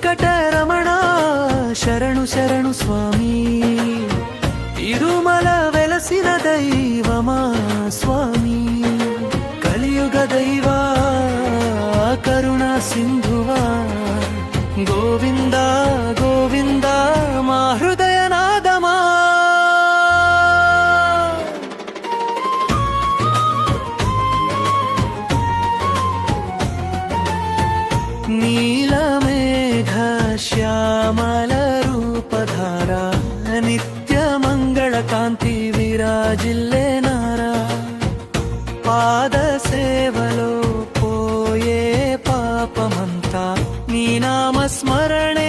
వెంకటరమణ శరణు శరణు స్వామి తిరుమల వెలసిన దైవమా స్వామి కలియుగ దైవా కరుణా సింధువా గోవింద గోవింద మా హృదయనాదమా నీలమేఘ శ్యామల రూపధారా నిత్య మంగళ కాంతి విరాజిల్లేనారా పాద సేవలో పోయే పాపమంతా నీ నామ స్మరణే